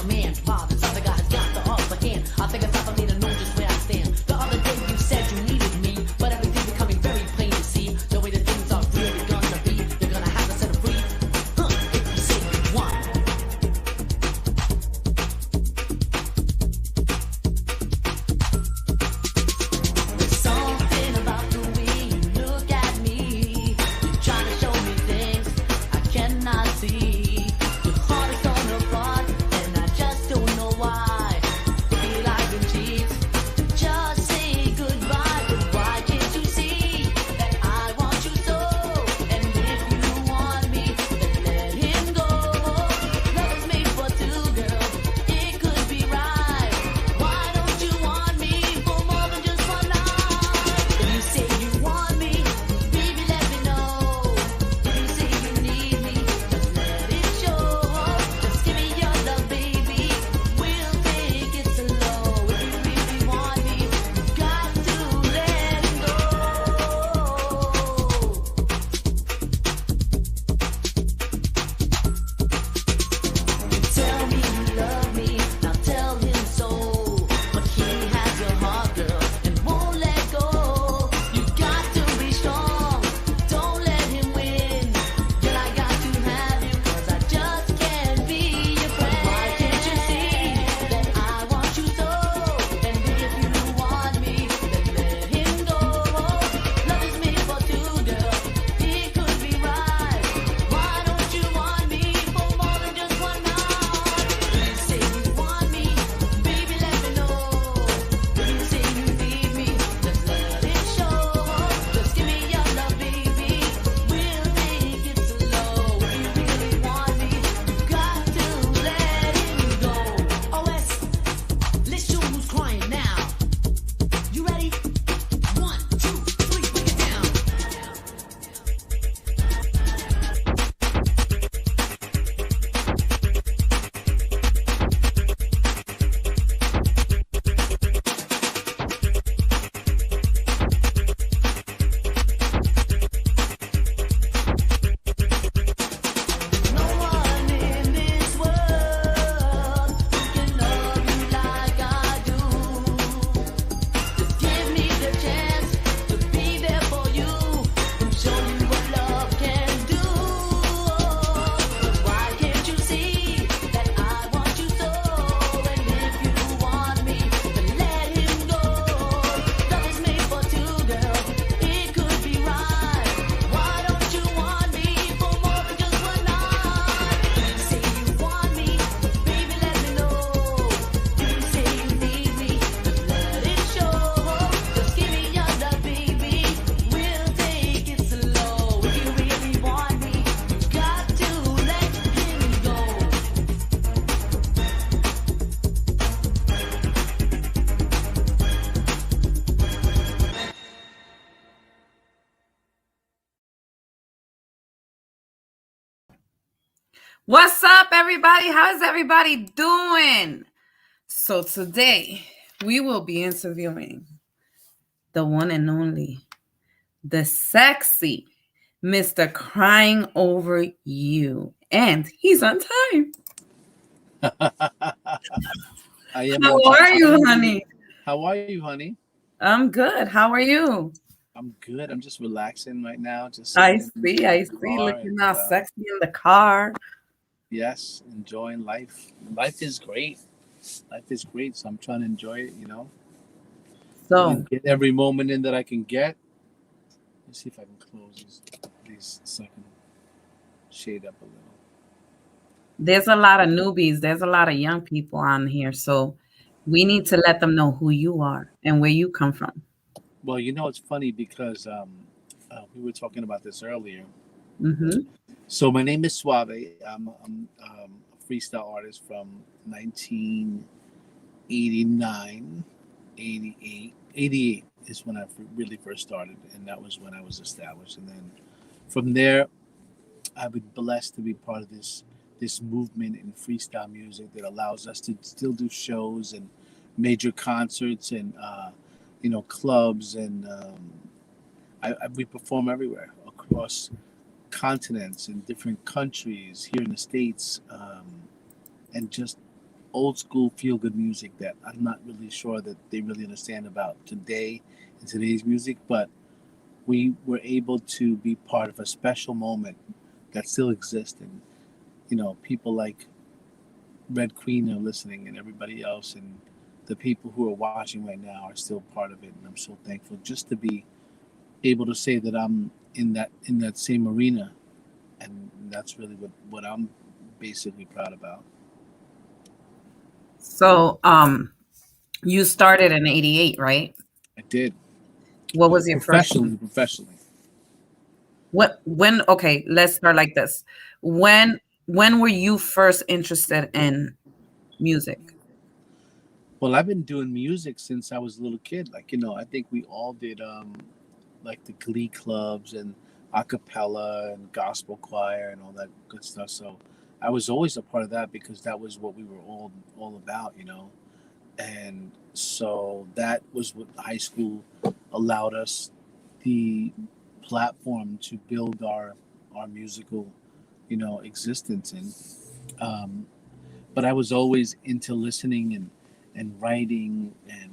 a man. While this other guy has got the upper hand. I think it's time for me to know just where I stand. The other day you said you needed me, but everything's becoming very plain to see. The way that things are really gonna be, you're gonna have to set it free. If you say you want. There's something about the way you look at me. You're trying to show me things I cannot see. Your heart is torn apart, and I just don't know why. Feel like it cheats to just say goodbye, but why can't you see that I want you so? And if you want me, then let him go. Love is made for two, girl. It could be right. Why don't you want me for more than just one night? If you say you want me, baby, let me know. If you say you need me, just let it show. Just give me your love, baby. We'll take it slow. If you really want me, you got to let him go. You tell me you love me, now tell him so. But he has your heart, girl, and won't let go. You got to be strong, don't let him win. Girl, I got to have you, 'cause I just can't be your friend. Why can't you see that I want you so? And if you want me, then let him go. Love is made for two, girl. It could be right. Why don't you want me for more than just one night? If you say you want me, baby, let me know. If you say you need me, just let it show. Just give me your love, baby. We'll take it slow. If you really want me, you got to let him go. OS, let's show who's crying now. You ready? 1, 2, 3, break it down. No one in this world who can love you like I do. Just give me the chance to be there for you and show you what love can do. But why can't you see that I want you so? And if you want me, then let him go. Love is made for two, girl. It could be right. Why don't you want me for more than just one night? If you say you want me, baby, let me know. If you say you need me, just let it show. Just give me your love, baby. We'll take it slow. If you really want me, you got to let him go. What's up, everybody? How's everybody doing? So today we will be interviewing the one and only, the sexy Mr. Crying Over You. And he's on time. I am How on are time. you, honey? How are you, honey? I'm good. How are you? I'm good. I'm just relaxing right now. Just I sitting see. in I the see. car Looking and, all sexy in the car. yes, enjoying life. Life is great. Life is great. So I'm trying to enjoy it, So and get every moment in that I can get. Let's see if I can close these so I can shade up a little. there's a lot of newbies. There's a lot of young people on here. So we need to let them know who you are and where you come from. Well, it's funny because we were talking about this earlier. Mm-hmm. So my name is Soave. I'm a freestyle artist from 1989, 88. 88 is when I really first started, and that was when I was established. And then from there, I've been blessed to be part of this movement in freestyle music that allows us to still do shows and major concerts and clubs, and we perform everywhere across continents in different countries here in the States, and just old school feel good music that I'm not really sure that they really understand about today and today's music, but we were able to be part of a special moment that still exists. And, people like Red Queen are listening and everybody else, and the people who are watching right now are still part of it. And I'm so thankful just to be able to say that I'm in that same arena. And that's really what I'm basically proud about. So, you started in '88, right? I did What was your first? professionally. What when? Okay, let's start like this. When were you first interested in music? Well, I've been doing music since I was a little kid. Like, I think we all did like the glee clubs and a cappella and gospel choir and all that good stuff. So I was always a part of that because that was what we were all about. And so that was what high school allowed us the platform to build our musical, existence in. But I was always into listening and writing and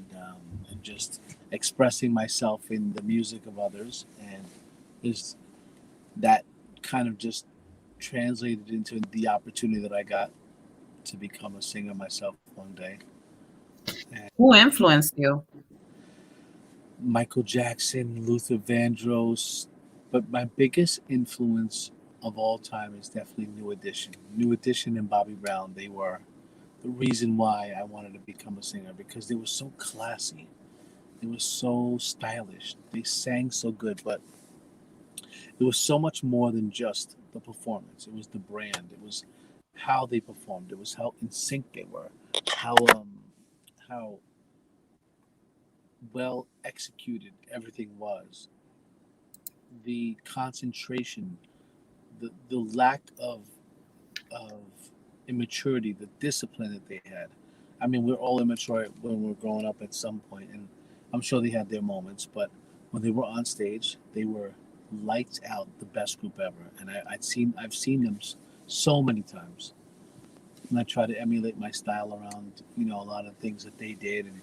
just expressing myself in the music of others, and is that kind of just translated into the opportunity that I got to become a singer myself one day. And Who influenced you? Michael Jackson, Luther Vandross, but my biggest influence of all time is definitely New Edition. New Edition and Bobby Brown. They were the reason why I wanted to become a singer because they were so classy. They were so stylish. They sang so good, but it was so much more than just the performance. It was the brand. It was how they performed. It was how in sync they were. How well executed everything was. The concentration, the lack of immaturity, the discipline that they had. I mean, we're all immature when we're growing up at some point, and I'm sure they had their moments. But when they were on stage, they were lights out, the best group ever. And I've seen them so many times, and I try to emulate my style around a lot of things that they did and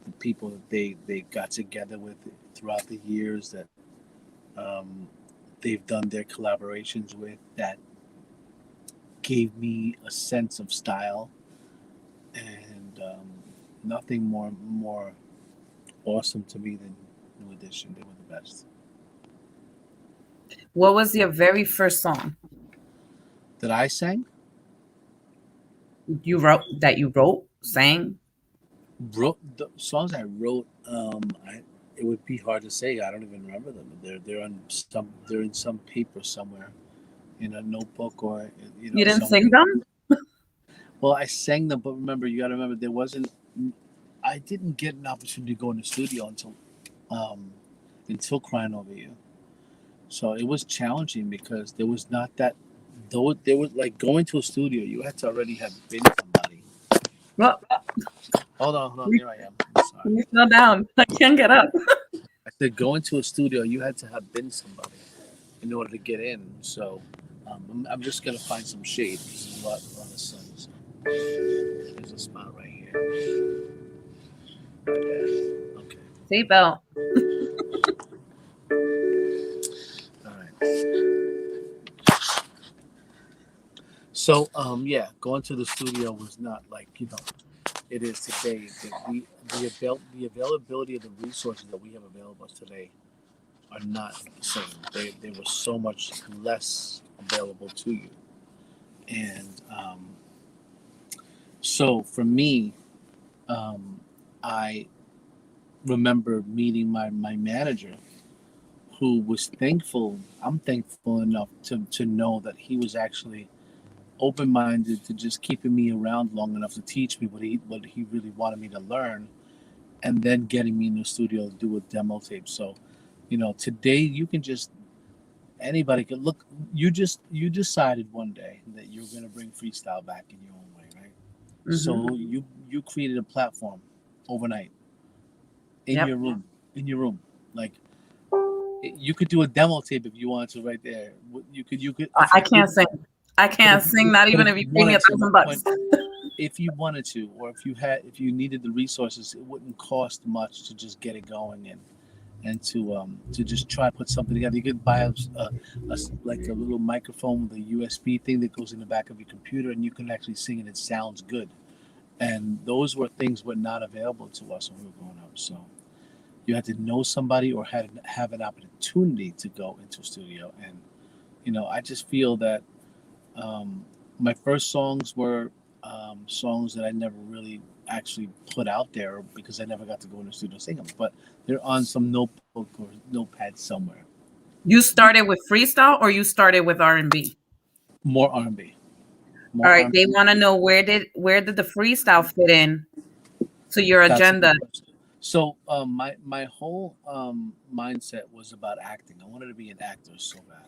the people that they got together with throughout the years that um, they've done their collaborations with that gave me a sense of style and nothing more awesome to me than New Edition. They were the best. What was your very first song That I sang, you wrote, sang? wrote the songs I wrote. It would be hard to say. I don't even remember them. They're in some paper somewhere in a notebook or You didn't somewhere. sing them? Well, I sang them, but remember, you got to remember there wasn't. I didn't get an opportunity to go in the studio um, until Crying Over You. So it was challenging because there was not that. Though there was like going to a studio, you had to already have been somebody. Well, Hold on. Here I am. I'm sorry. you fell down. I can't get up. I said going to a studio, you had to have been somebody in order to get in. So I'm just gonna find some shade. There's a lot of sun. So there's a spot right here. Okay. Seatbelt. All right. So yeah, going to the studio was not like it is today. The availability of the resources that we have available today are not the same. They were so much less available to you, and so for me, I remember meeting my manager, who was thankful. I'm thankful enough to know that he was actually open-minded to just keeping me around long enough to teach me what he really wanted me to learn, and then getting me in the studio to do a demo tape. So, today you can just anybody can look. You decided one day that you're going to bring freestyle back in your own way, right? Mhm. So you created a platform overnight in Yep. your room, like you could do a demo tape if you wanted to right there. You could I can't sing. I can't sing, not even if you pay me wanted to, $1,000. if you wanted to, or if you needed the resources, it wouldn't cost much to just get it going and to just try to put something together. You could buy like a little microphone with a USB thing that goes in the back of your computer, and you can actually sing and it sounds good. And those were things were not available to us when we were growing up. So you had to know somebody or had have an opportunity to go into a studio. And I just feel that um, my first songs were songs that I never really actually put out there because I never got to go in the studio and sing them. But they're on some notebook or notepad somewhere. You started with freestyle or you started with R&B? More R&B, All more right, they R&B. want to know where did the freestyle fit in to your That's a agenda? good question. So my whole mindset was about acting. I wanted to be an actor so bad,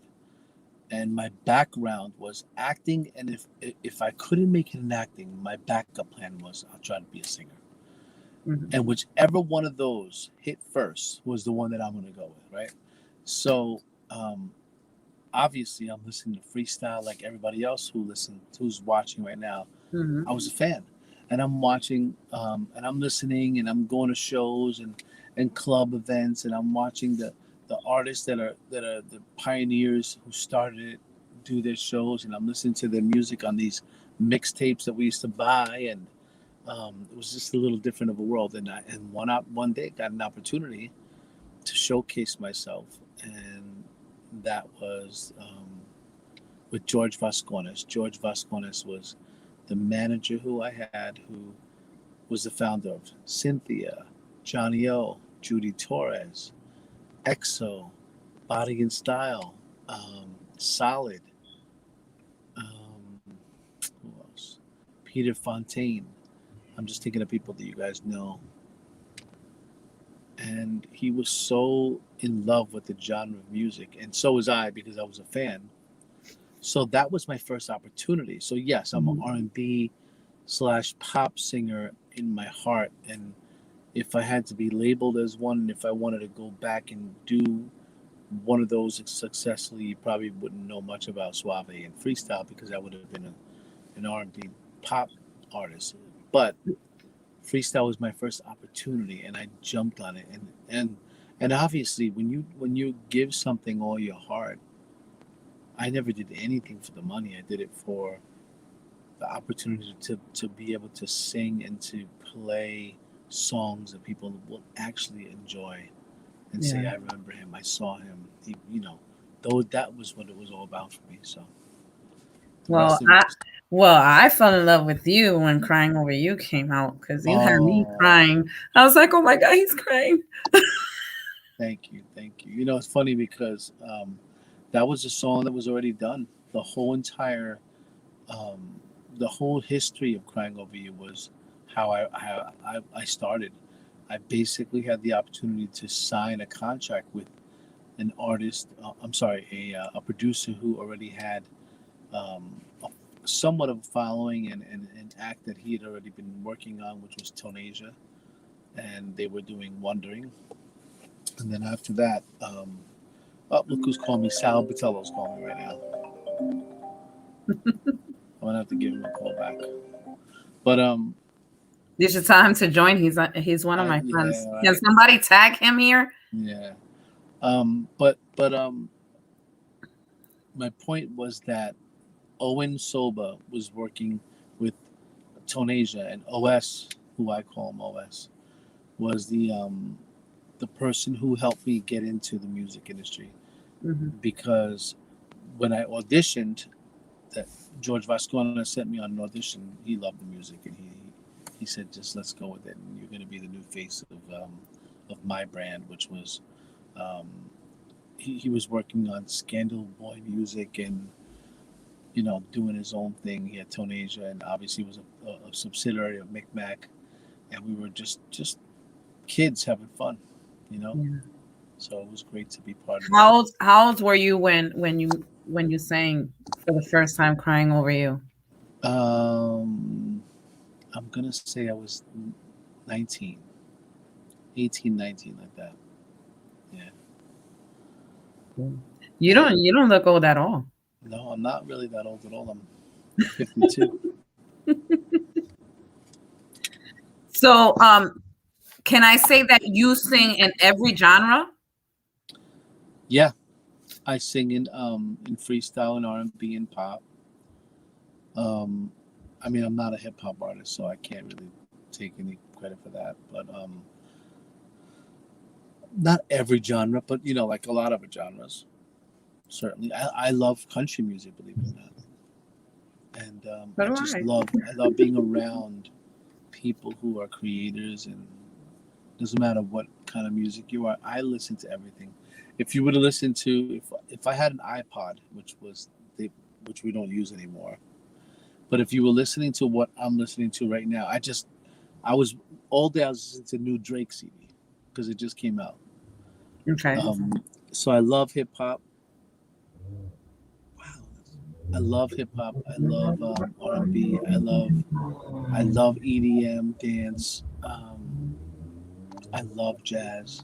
and my background was acting. And if I couldn't make it in acting, my backup plan was I'll try to be a singer. Mhm. And whichever one of those hit first was the one that I'm going to go with, right? So um, obviously, I'm listening to freestyle like everybody else who's watching right now. Mhm. I was a fan, and I'm watching, and I'm listening, and I'm going to shows and club events, and I'm watching the artists that are the pioneers who started it do their shows, and I'm listening to their music on these mixtapes that we used to buy, and it was just a little different of a world. And one day got an opportunity to showcase myself, and that was with George Vascones. George Vascones was the manager who I had, who was the founder of Cynthia, Johnny O, Judy Torres, EXO, Body and Style, Solid, um, who else? Peter Fontaine. I'm just thinking of people that you guys know. And he was so in love with the genre of music, and so was I because I was a fan. So that was my first opportunity. So yes, I'm an Mhm. R&B slash pop singer in my heart, and if I had to be labeled as one, and if I wanted to go back and do one of those successfully, you probably wouldn't know much about Suave and freestyle because I would have been an R&B pop artist. But freestyle was my first opportunity, and I jumped on it. And obviously, when you give something all your heart, I never did anything for the money. I did it for the opportunity to be able to sing and to play songs that people will actually enjoy and say, Yeah. I remember him, I saw him. Though that was what it was all about for me. So the Well, rest of it I just, well, I fell in love with you when Crying Over You came out because you had me oh, crying. I was like, oh my God, he's crying. thank you, thank you. It's funny because that was a song that was already done. The whole entire, um, the whole history of Crying Over You was how I started. I basically had the opportunity to sign a contract with an artist. I'm sorry, a producer who already had a, somewhat of a following and an act that he had already been working on, which was Tonasia, and they were doing Wondering. And then after that, oh, look who's calling me. Sal Batello's calling me right now. I'm gonna have to give him a call back. But This is time to join. He's one of my friends. yeah, Can right, somebody tag him here? yeah. But my point was that Owen Soba was working with Tonasia, and OS, who I call him OS, was the person who helped me get into the music industry Mhm. because when I auditioned, that George Vascona sent me on an audition. He loved the music, and he said, "Just let's go with it, and you're going to be the new face of my brand," which was um, he was working on Scandal Boy music and doing his own thing. He had Tonasia, and obviously was a subsidiary of Micmac, and we were just kids having fun, you know. Yeah. So it was great to be part of that. How old were you when you sang for the first time Crying Over You? Um, I'm gonna say I was 19, 18, 19, like that. Yeah, Mm. You don't and you don't look old at all. no, I'm not really that old at all. I'm 52. So, can I say that you sing in every genre? Yeah, I sing in freestyle and R&B and pop. Um, I mean, I'm not a hip hop artist, so I can't really take any credit for that. But not every genre, but like a lot of genres. Certainly, I love country music, believe it or not, and So I do just I. love being around people who are creators, and doesn't matter what kind of music you are. I listen to everything. If you were to listen to, if I had an iPod, which we don't use anymore, but if you were listening to what I'm listening to right now, I was all day I was listening to new Drake CD because it just came out. Okay. So I love hip hop. Wow, I love hip hop. I love R&B. I love EDM dance. I love jazz.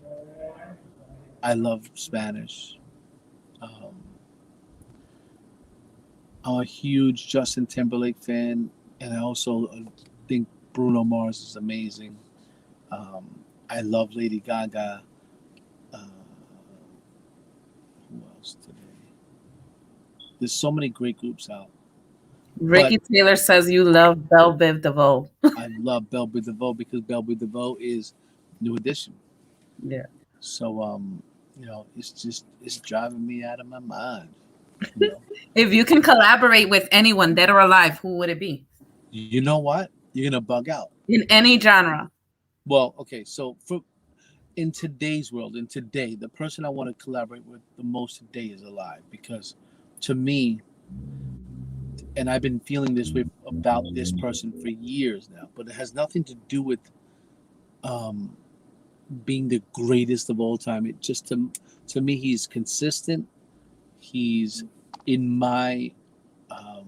I love Spanish. Um, I'm a huge Justin Timberlake fan, and I also think Bruno Mars is amazing. I love Lady Gaga. Uh, who else today? There's so many great groups out, but Ricky Taylor says you love Belle Biv DeVoe. I love Belle Biv DeVoe because Belle Biv DeVoe is New Edition. Yeah. So it's driving me out of my mind. You know, If you can collaborate with anyone, dead or alive, who would it be? you know what? You're gonna bug out. In any genre. Well, okay, so for in today's world, in today, the person I want to collaborate with the most today is alive because to me, and I've been feeling this way about this person for years now, but it has nothing to do with um, being the greatest of all time. It just to me, he's consistent. He's in my um,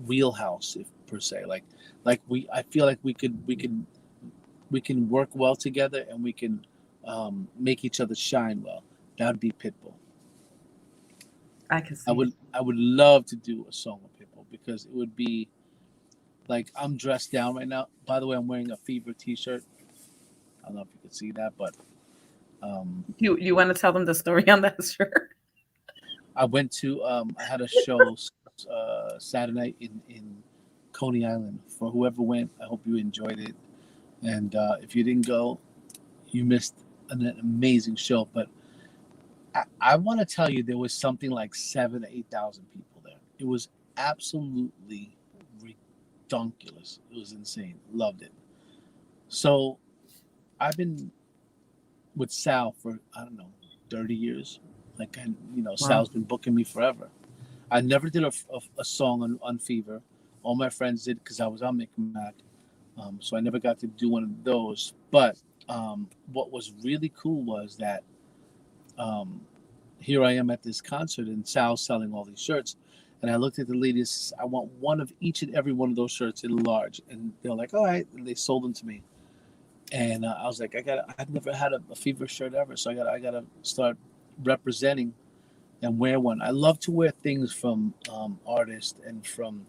wheelhouse, if per se. I feel like we can work well together, and we can make each other shine well. That would be Pitbull. I can I see it. would I would love to do a song with Pitbull because it would be like I'm dressed down right now. By the way, I'm wearing a Fever T-shirt. I don't know if you can see that, but um, You want to tell them the story on that shirt? I had a show Saturday night in Coney Island. For whoever went, I hope you enjoyed it. And if you didn't go, you missed an amazing show. But I want to tell you, there was something like 7,000 to 8,000 people there. It was absolutely ridiculous. It was insane. Loved it. So I've been with Sal for I don't know 30 years. Like Wow. Sal's been booking me forever. I never did a song on Fever. All my friends did because I was on Mick Mac. So I never got to do one of those. But what was really cool was that um, here I am at this concert and Sal's selling all these shirts. And I looked at the ladies, I want one of each and every one of those shirts in large. And they're like, all right. And they sold them to me. And I was like, I've never had a Fever shirt ever. So I gotta start representing and wear one. I love to wear things from artists and from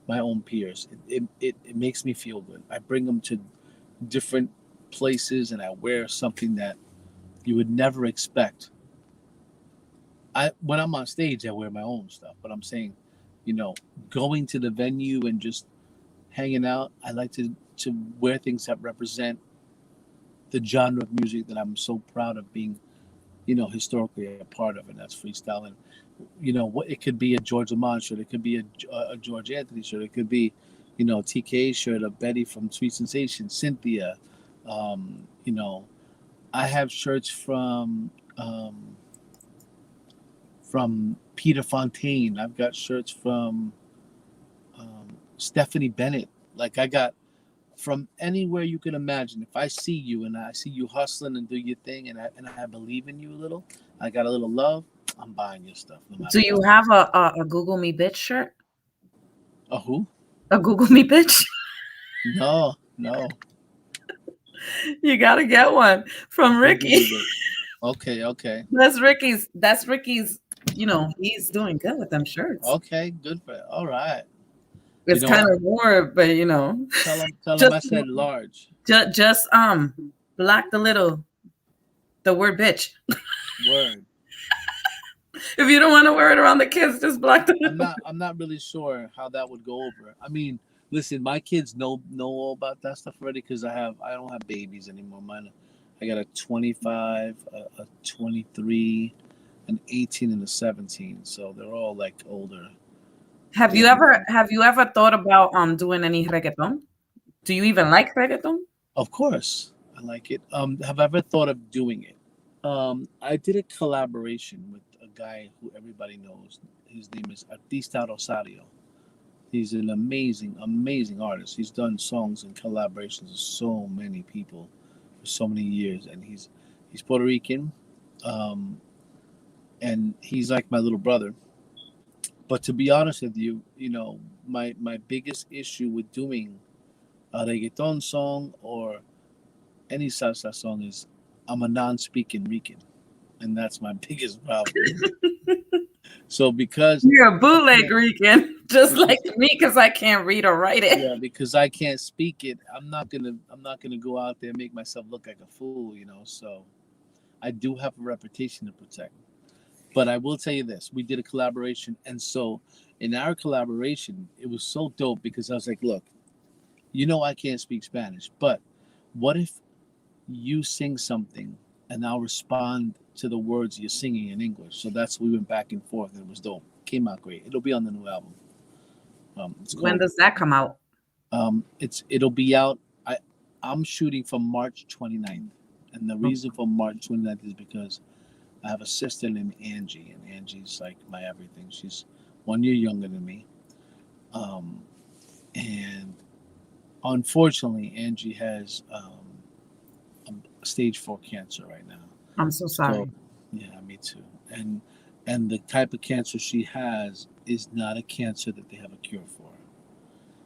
my own peers. It makes me feel good. I bring them to different places and I wear something that you would never expect. When I'm on stage, I wear my own stuff, but I'm saying, you know, going to the venue and just hanging out, I like to wear things that represent the genre of music that I'm so proud of being, historically a part of, and that's freestyle. And what it could be a George Lamont shirt, it could be a George Anthony shirt, it could be, TK shirt, a Betty from Sweet Sensation, Cynthia. Um, you know, I have shirts from Peter Fontaine. I've got shirts from Stephanie Bennett. Like I got from anywhere you can imagine. If I see you and I see you hustling and do your thing, and I believe in you a little, I got a little love. I'm buying your stuff no matter Do you what. have a Google Me Bitch shirt? A who? A Google Me Bitch? No, no. You gotta get one from Google Ricky. me, bitch. Okay, okay, That's Ricky's, he's doing good with them shirts. okay. Good for it. All right. You It's know kind what? of more, but you know, Tell him just I said large. just block the word bitch. Word. If you don't want to wear it around the kids, just block the. I'm not really sure how that would go over. I mean, listen, my kids know all about that stuff already because I don't have babies anymore. Mine, I got a 25, a 23, an 18, and a 17. So they're all like older. Have you They're, ever thought about doing any reggaeton? Do you even like reggaeton? of course, I like it. Have I ever thought of doing it? I did a collaboration with a guy who everybody knows. His name is Artista Rosario. He's an amazing artist. He's done songs and collaborations with so many people for so many years, and he's Puerto Rican, um, and he's like my little brother. But to be honest with you, my biggest issue with doing a reggaeton song or any salsa song is I'm a non-speaking Rican, and that's my biggest problem. So because You're a I bootleg can't, Rican, just like because me, because I can't read or write it. yeah, because I can't speak it, I'm not gonna go out there and make myself look like a fool, So I do have a reputation to protect. But I will tell you this: we did a collaboration, and so in our collaboration, it was so dope because I was like, look, I can't speak Spanish, but what if you sing something and I'll respond to the words you're singing in English? So we went back and forth, and it was dope. Came out great. It'll be on the new album. It's When called. does that come out? It'll be out. I'm shooting for March 29th, and the reason for March 29th is because I have a sister named Angie, and Angie's like my everything. She's 1 year younger than me, um, and unfortunately, Angie has stage 4 cancer right now. I'm so So, sorry. yeah, me too. And the type of cancer she has is not a cancer that they have a cure for.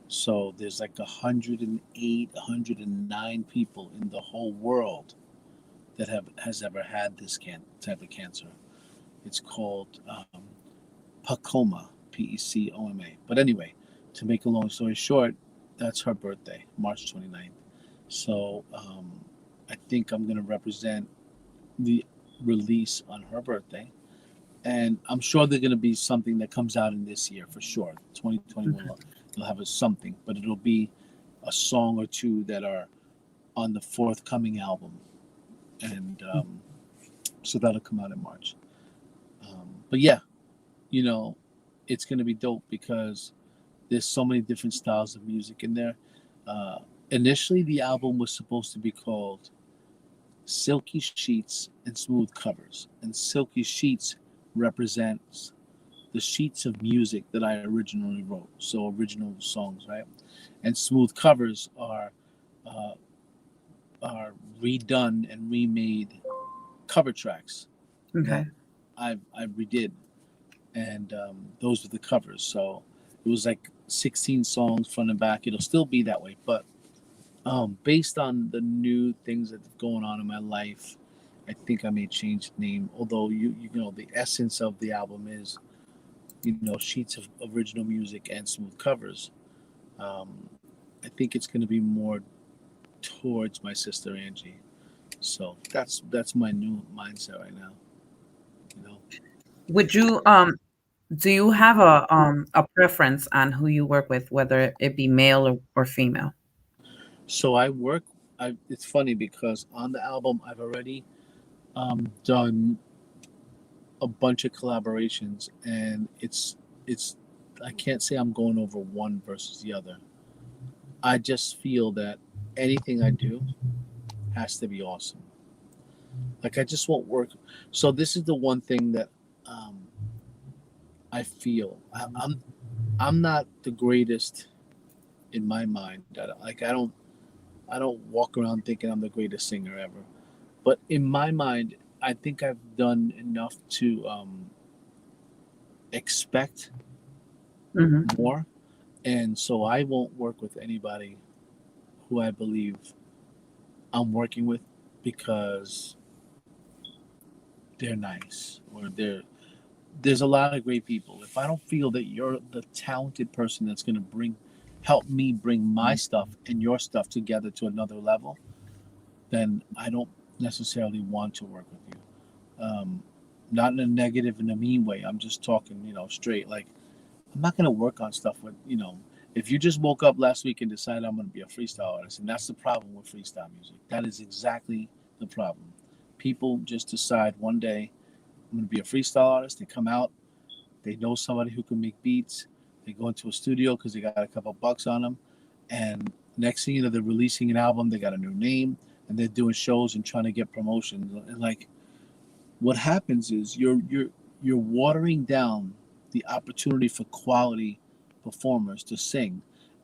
So there's like 108, 109 people in the whole world that has ever had this type of cancer. It's called PEComa, PECOMA. But anyway, to make a long story short, that's her birthday, March 29th. So I think I'm going to represent the release on her birthday. And I'm sure there's going to be something that comes out in this year for sure. 2021 will have a something, but it'll be a song or two that are on the forthcoming album. And so that'll come out in March. But yeah, you know, it's going to be dope because there's so many different styles of music in there. Uh, Initially, the album was supposed to be called Silky Sheets and Smooth Covers. And Silky Sheets represents the sheets of music that I originally wrote, so original songs, right? And Smooth Covers uh, are redone and remade cover tracks that Okay. I redid, and those were the covers. So it was like 16 songs front and back. It'll still be that way, but based on the new things that are going on in my life, I think I may change the name. Although the essence of the album is sheets of original music and smooth covers. Um, I think it's going to be more towards my sister Angie. So that's my new mindset right now. You know. Would you do you have a preference on who you work with, whether it be male or female? So I work. It's funny because on the album I've already done a bunch of collaborations, and it's I can't say I'm going over one versus the other. I just feel that anything I do has to be awesome. Like I just won't work. So this is the one thing that um, I feel I'm not the greatest in my mind. Like I don't walk around thinking I'm the greatest singer ever. But in my mind, I think I've done enough to expect Hmm. more, and so I won't work with anybody who I believe I'm working with because they're nice or there's a lot of great people. If I don't feel that you're the talented person that's going to bring help me bring my stuff and your stuff together to another level, then I don't necessarily want to work with you. Not in a negative, in a mean way. I'm just talking, straight. Like, I'm not going to work on stuff with, if you just woke up last week and decided I'm going to be a freestyle artist, and that's the problem with freestyle music. That is exactly the problem. People just decide one day, I'm going to be a freestyle artist. They come out, they know somebody who can make beats. They go into a studio because they got a couple bucks on them. And next thing you know, they're releasing an album. They got a new name, and they're doing shows and trying to get promotions. And like, what happens is you're watering down the opportunity for quality performers to sing.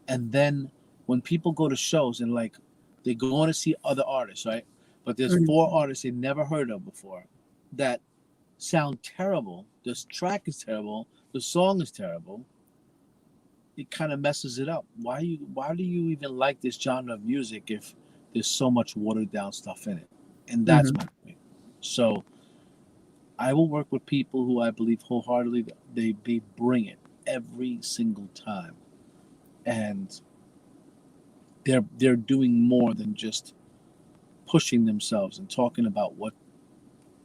And then when people go to shows and like they go on to see other artists, right? But there's Mhm. 4 artists they never heard of before that sound terrible. This track is terrible. The song is terrible. It kind of messes it up. Why do you even like this genre of music if there's so much watered down stuff in it? And that's Mhm. my point. So I will work with people who I believe wholeheartedly they bring it every single time, and they're doing more than just pushing themselves and talking about what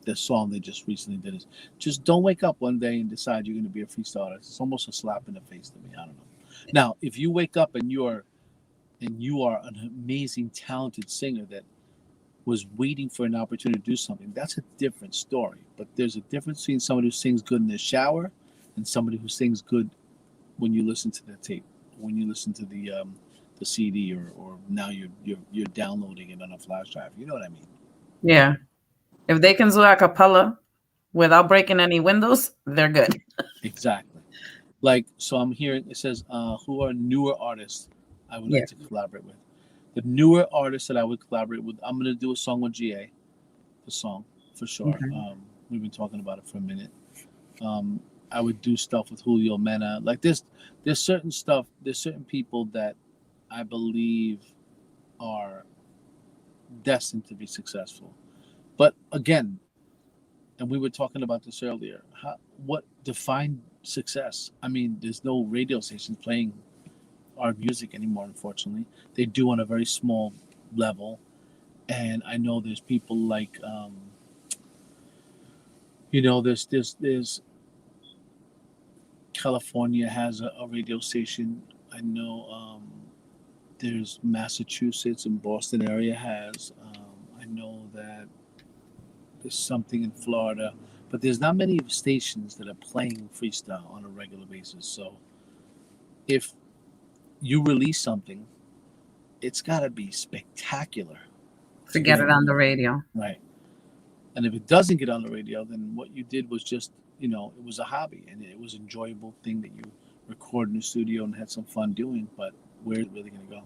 the song they just recently did is. Just don't wake up one day and decide you're going to be a freestyle artist. It's almost a slap in the face to me. I don't know. Now, if you wake up and you are an amazing, talented singer that was waiting for an opportunity to do something, that's a different story. But there's a difference between somebody who sings good in the shower and somebody who sings good when you listen to the tape, when you listen to the CD, or now you're downloading it on a flash drive. You know what I mean? Yeah. If they can do a cappella without breaking any windows, they're good. Exactly. Like, so I'm hearing it says, who are newer artists I would Yeah. like to collaborate with. The newer artists that I would collaborate with, I'm gonna do a song with GA, the song for sure. Okay. We've been talking about it for a minute. Um, I would do stuff with Julio Mena. Like there's certain stuff. There's certain people that I believe are destined to be successful. But again, and we were talking about this earlier. What defined success? I mean, there's no radio stations playing our music anymore. Unfortunately, they do on a very small level. And I know there's people like, there's California has a radio station. I know there's Massachusetts and Boston area has. I know that there's something in Florida, but there's not many stations that are playing freestyle on a regular basis. So if you release something, it's got to be spectacular To to get get on it the on the radio. radio. Right. And if it doesn't get on the radio, then what you did was just, it was a hobby and it was an enjoyable thing that you recorded in the studio and had some fun doing. But where's it really going to go?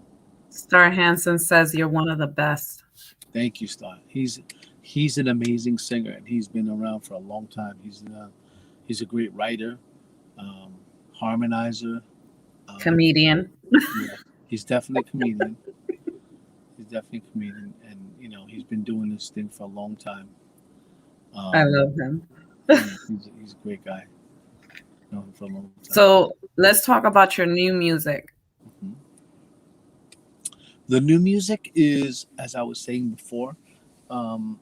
Star Hansen says you're one of the best. Thank you, Stott. He's an amazing singer and he's been around for a long time. He's a great writer, um, harmonizer. Comedian. Yeah, he's definitely a comedian. He's definitely a comedian, and he's been doing this thing for a long time. I Um, love him. he's a great guy. Known him for a long time. So let's talk about your new music. Mhm. The new music is, as I was saying before, um,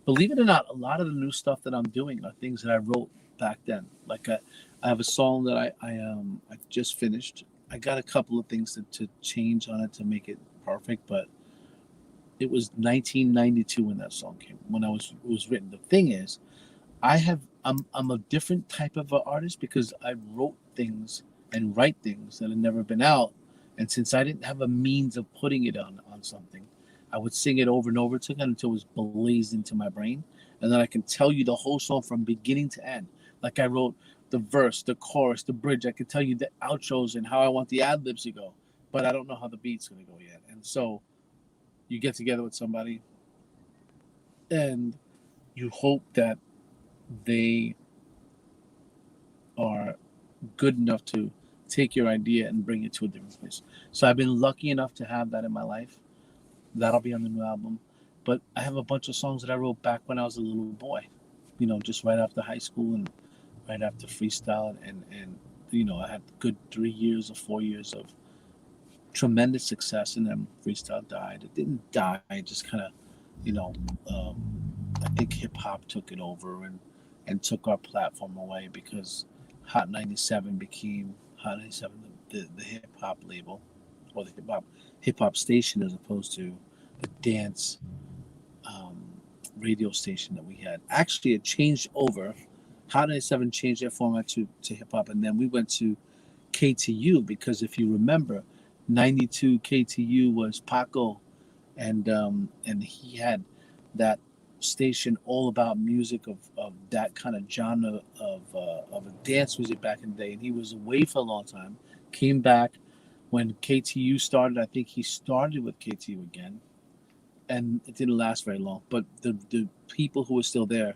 believe it or not, a lot of the new stuff that I'm doing are things that I wrote back then. Like I have a song that I just finished. I got a couple of things to change on it to make it perfect, but it was 1992 when that song came. When it was written. The thing is, I'm a different type of an artist because I wrote things and write things that had never been out, and since I didn't have a means of putting it on something, I would sing it over and over again until it was blazed into my brain, and then I can tell you the whole song from beginning to end. Like I wrote the verse, the chorus, the bridge. I could tell you the outros and how I want the ad libs to go, but I don't know how the beat's gonna go yet. And so you get together with somebody, and you hope that they are good enough to take your idea and bring it to a different place. So I've been lucky enough to have that in my life. That'll be on the new album. But I have a bunch of songs that I wrote back when I was a little boy, just right after high school and right after freestyle, and I had good 3 years or 4 years of tremendous success, and then freestyle died. It didn't die, it just kind of, you know, um, I think hip hop took it over and took our platform away because Hot 97 became Hot 97, the hip hop label, or the hip hop station, as opposed to the dance um, radio station that we had. Actually, it changed over. Hot 97 changed their format to hip hop, and then we went to KTU because if you remember, 92 KTU was Paco, and he had that station all about music of that kind of genre of dance music back in the day, and he was away for a long time. Came back when KTU started. I think he started with KTU again, and it didn't last very long. But the people who were still there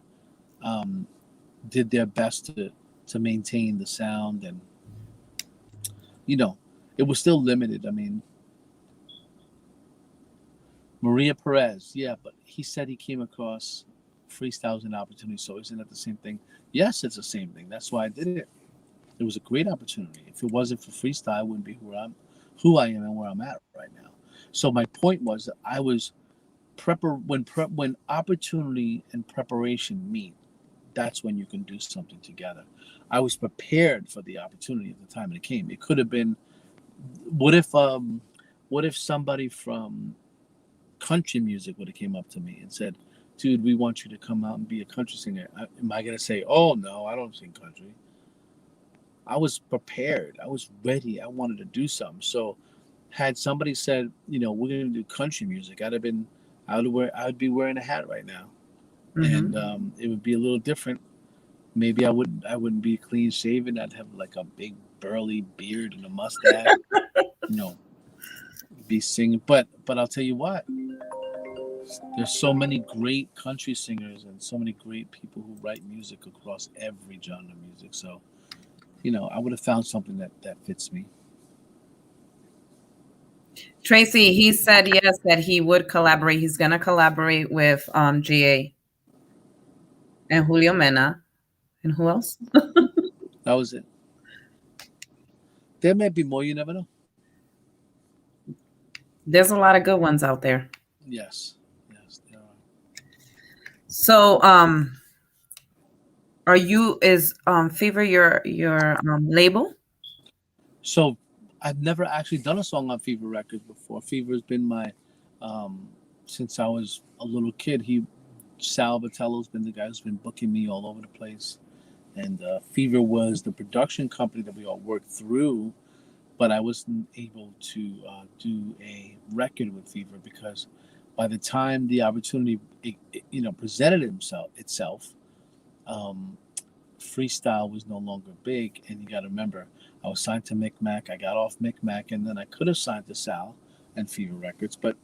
um, did their best to maintain the sound, and you know, it was still limited. I mean, Maria Perez, yeah, but he said he came across freestyle as an opportunity. So isn't that the same thing? Yes, it's the same thing. That's why I did it. It was a great opportunity. If it wasn't for freestyle, I wouldn't be who I am, and where I'm at right now. So my point was that I was when opportunity and preparation meet, that's when you can do something together. I was prepared for the opportunity at the time it came. It could have been, what if somebody from country music would have came up to me and said, "Dude, we want you to come out and be a country singer." Am I gonna say, "Oh no, I don't sing country"? I was prepared. I was ready. I wanted to do something. So, had somebody said, "We're gonna do country music," I would be wearing a hat right now, Mm-hmm. and it would be a little different. Maybe I wouldn't be clean shaven. I'd have like a big burly beard and a mustache. You know, be singing. But I'll tell you what. There's so many great country singers and so many great people who write music across every genre of music. So, I would have found something that fits me. Tracy, he said yes that he would collaborate. He's gonna collaborate with GA and Julio Mena. And who else? That was it. There may be more. You never know. There's a lot of good ones out there. Yes, yes, there are. So are you is Fever your label? So, I've never actually done a song on Fever Records before. Fever's been my um, since I was a little kid. Sal Vitello's been the guy who's been booking me all over the place, and Fever was the production company that we all worked through. But I wasn't able to do a record with Fever because by the time the opportunity presented itself, um, freestyle was no longer big. And you got to remember, I was signed to Micmac. I got off Micmac, and then I could have signed to Sal and Fever Records, but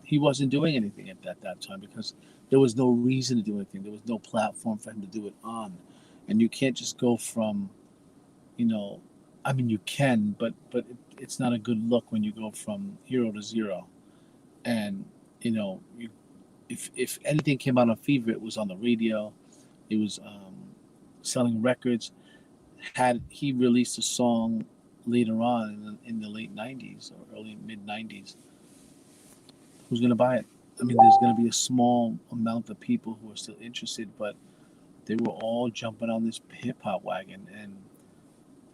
he wasn't doing anything at that time because there was no reason to do anything. There was no platform for him to do it on, and you can't just go from you know, I mean, you can, but it's not a good look when you go from hero to zero. And you, if anything came out on Fever, it was on the radio. It was selling records. Had he released a song later on in the late '90s or early mid '90s, who's going to buy it? I mean, there's going to be a small amount of people who are still interested, but they were all jumping on this hip hop wagon, and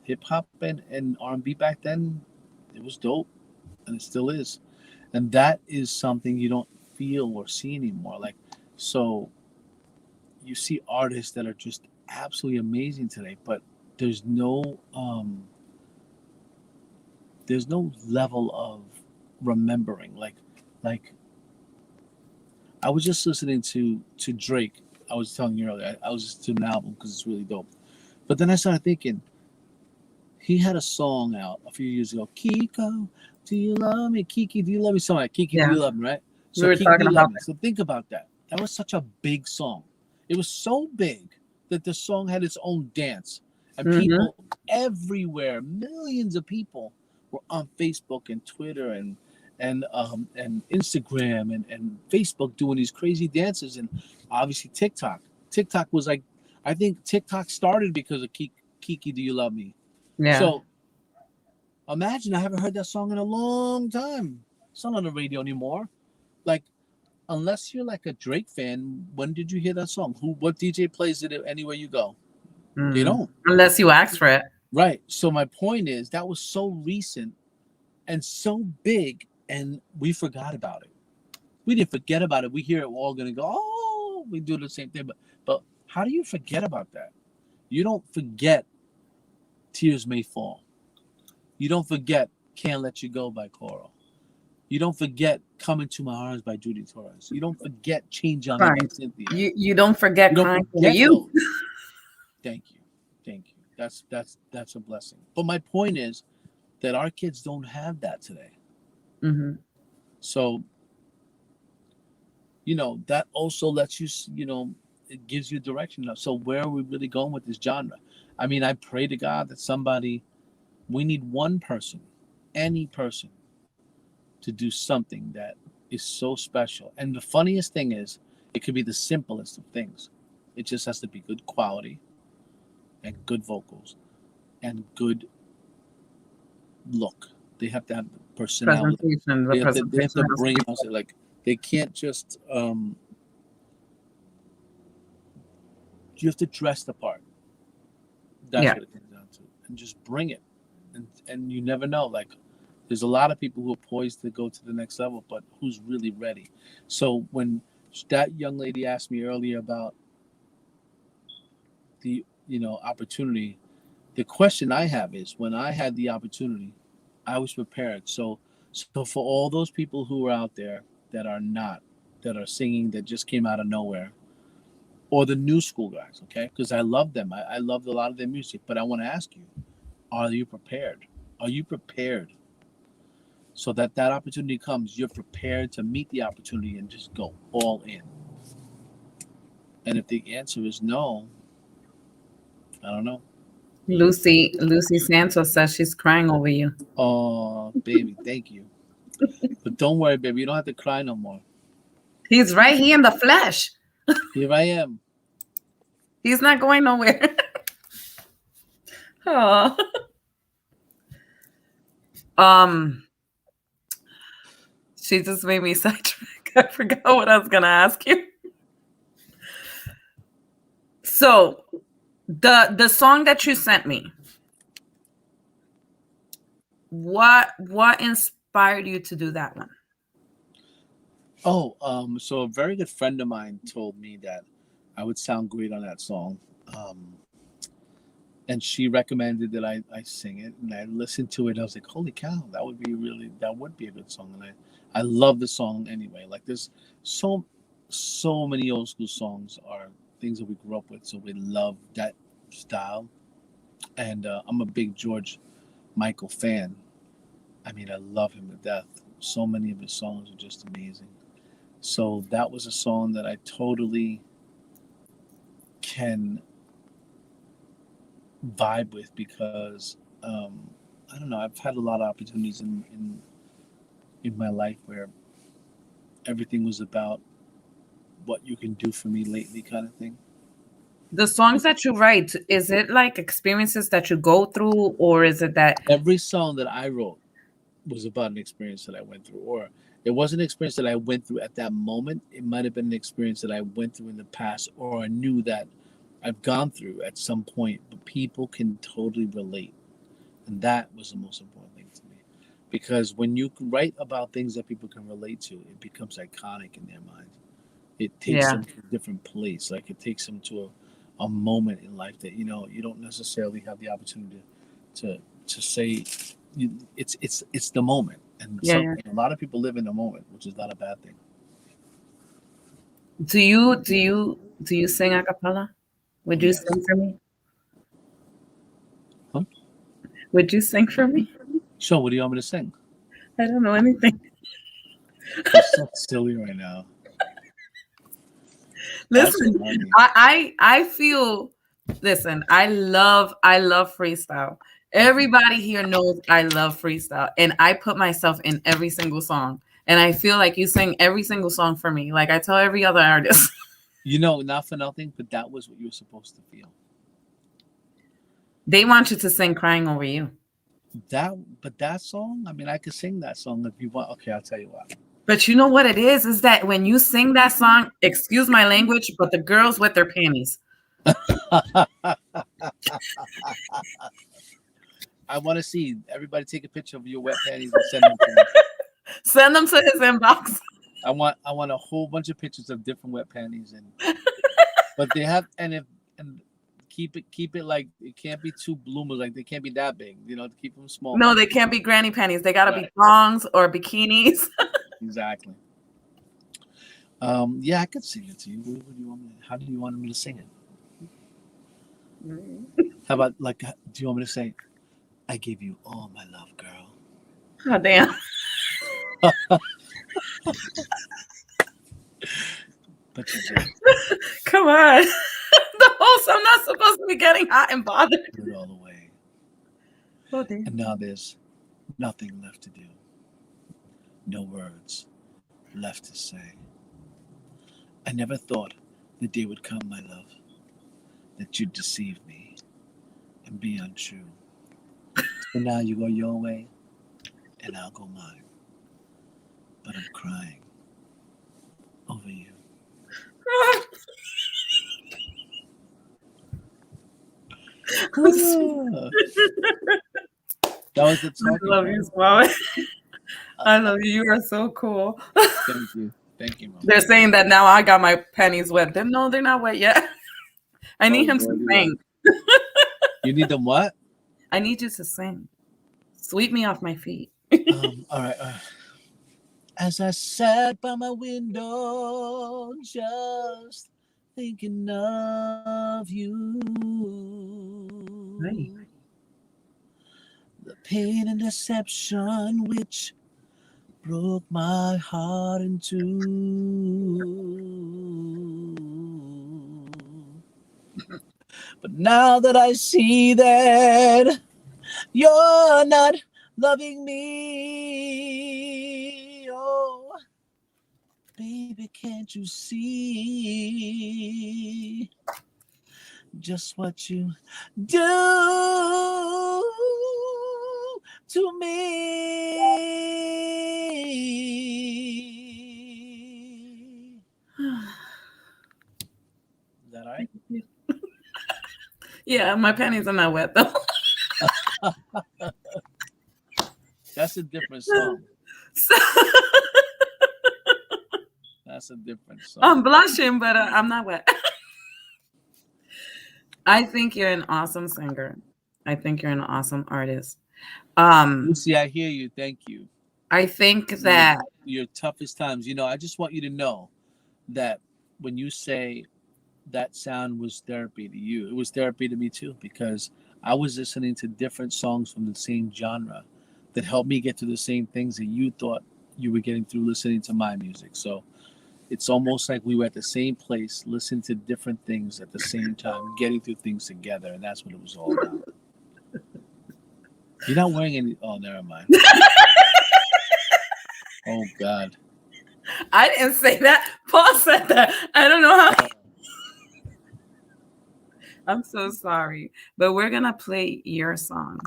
hip hop and R&B back then, it was dope, and it still is. And that is something you don't feel or see anymore. Like, so you see artists that are just absolutely amazing today, but there's no there's no level of remembering. Like I was just listening to Drake. I was telling you earlier, I was just to an album because it's really dope. But then I started thinking, he had a song out a few years ago. Kiko, do you love me? Kiki, do you love me? Something like Kiki, do Yeah, you love me? Right? we So were Kiki, do talking you love about me? So think about that. That was such a big song. It was so big that the song had its own dance, and that. Hmm. people everywhere, millions of people, were on Facebook and Twitter and Instagram and Facebook doing these crazy dances, and obviously TikTok. TikTok was like, I think TikTok started because of Kiki, do you love me? Yeah. So imagine I haven't heard that song in a long time. It's not on the radio anymore. Like, unless you're like a Drake fan, when did you hear that song? What DJ plays it anywhere you go? They don't. Unless you ask for it. Right. So my point is that was so recent and so big, and we forgot about it. We didn't forget about it. We hear it, we're all gonna go, oh, we do the same thing. But how do you forget about that? You don't forget Tears May Fall. You don't forget Can't Let You Go by Coral. You don't forget Come Into My Arms by Judy Torres. You don't forget Change on Me by Fine. Cynthia. You don't forget You don't crying for forget you. those. Thank you. Thank you. That's a blessing. But my point is that our kids don't have that today. Mm-hmm. So, that also lets you, it gives you direction. So where are we really going with this genre? I mean, I pray to God that we need one person, any person, to do something that is so special. And the funniest thing is, it could be the simplest of things. It just has to be good quality and good vocals and good look. They have to have personality. Presentation. The They have to presentation has to bring be out, like, they can't just you have to dress the part. That's Yeah. what it comes down to. And just bring it. And you never know. Like, there's a lot of people who are poised to go to the next level, but who's really ready? So when that young lady asked me earlier about the opportunity, the question I have is, when I had the opportunity, I was prepared. So for all those people who are out there that are singing, that just came out of nowhere, or the new school guys, okay? Because I love them. I loved a lot of their music, but I want to ask you, are you prepared? Are you prepared? So that opportunity comes, you're prepared to meet the opportunity and just go all in. And if the answer is no, I don't know. Lucy Santos says she's crying over you. Oh, baby, thank you. But don't worry, baby, you don't have to cry no more. He's right here in the flesh. Here I am. He's not going nowhere. Oh. She just made me sidetrack. I forgot what I was gonna ask you. So the song that you sent me, what inspired you to do that one? Oh, so a very good friend of mine told me that I would sound great on that song. And she recommended that I sing it, and I listened to it. I was like, holy cow, that would be a good song. And I love the song anyway. Like, there's so many old school songs are things that we grew up with, so we love that style. And I'm a big George Michael fan. I mean, I love him to death. So many of his songs are just amazing. So that was a song that I totally can vibe with, because I don't know, I've had a lot of opportunities in my life where everything was about what you can do for me lately, kind of thing. The songs that you write, is it like experiences that you go through, or is it that Every song that I wrote was about an experience that I went through, or it wasn't an experience that I went through at that moment. It might have been an experience that I went through in the past, or I knew that I've gone through at some point, but people can totally relate. And that was the most important thing to me. Because when you write about things that people can relate to, it becomes iconic in their minds. It takes them to a different place. Like, it takes them to a moment in life that, you don't necessarily have the opportunity to say. It's the moment. And a lot of people live in the moment, which is not a bad thing. do you sing a cappella? Would you Yes. sing for me? Huh? Would you sing for me? So what do you want me to sing? I don't know anything. You're so silly right now. Listen, I feel. Listen, I love freestyle. Everybody here knows I love freestyle, and I put myself in every single song. And I feel like you sing every single song for me. Like I tell every other artist. Not for nothing, but that was what you were supposed to feel. They want you to sing "Crying Over You." But that song, I mean, I could sing that song if you want. Okay, I'll tell you what. But you know what it is that when you sing that song, excuse my language, but the girls wet their panties. I want to see everybody take a picture of your wet panties and send them to me. Send them to his inbox. I want a whole bunch of pictures of different wet panties, but they have and keep it like it can't be too bloomers, like they can't be that big, to keep them small. No, they can't be granny panties. They gotta be thongs or bikinis. Exactly. Yeah, I could sing it to you. What do you want me? How do you want me to sing it? How about do you want me to say, "I give you all my love, girl"? Oh damn. But you did. Come on. The host, I'm not supposed to be getting hot and bothered. Put it all away. Oh, damn. And now there's nothing left to do. No words left to say. I never thought the day would come, my love, that you'd deceive me and be untrue. So now you go your way and I'll go mine. But I'm crying over you. That was the talking. I love you, Soave. I love you. You are so cool. Thank you, Mom. They're saying that now I got my panties wet. No, they're not wet yet. I need him to sing. You need them what? I need you to sing. Sweep me off my feet. All right. As I sat by my window, just thinking of you. Right. The pain and deception which broke my heart in two. But now that I see that you're not loving me, oh, baby, can't you see just what you do to me? Is that all right? Yeah, my panties are not wet though. That's a different song. That's a different song. I'm blushing, but I'm not wet. I think you're an awesome singer. I think you're an awesome artist. Lucy, I hear you. Thank you. I think that your toughest times. I just want you to know that when you say that sound was therapy to you, it was therapy to me too, because I was listening to different songs from the same genre that helped me get to the same things that you thought you were getting through listening to my music. So it's almost like we were at the same place, listening to different things at the same time, getting through things together, and that's what it was all about. You're not wearing any. Oh, never mind. Oh God. I didn't say that. Paul said that. I don't know how. I'm so sorry, but we're gonna play your song.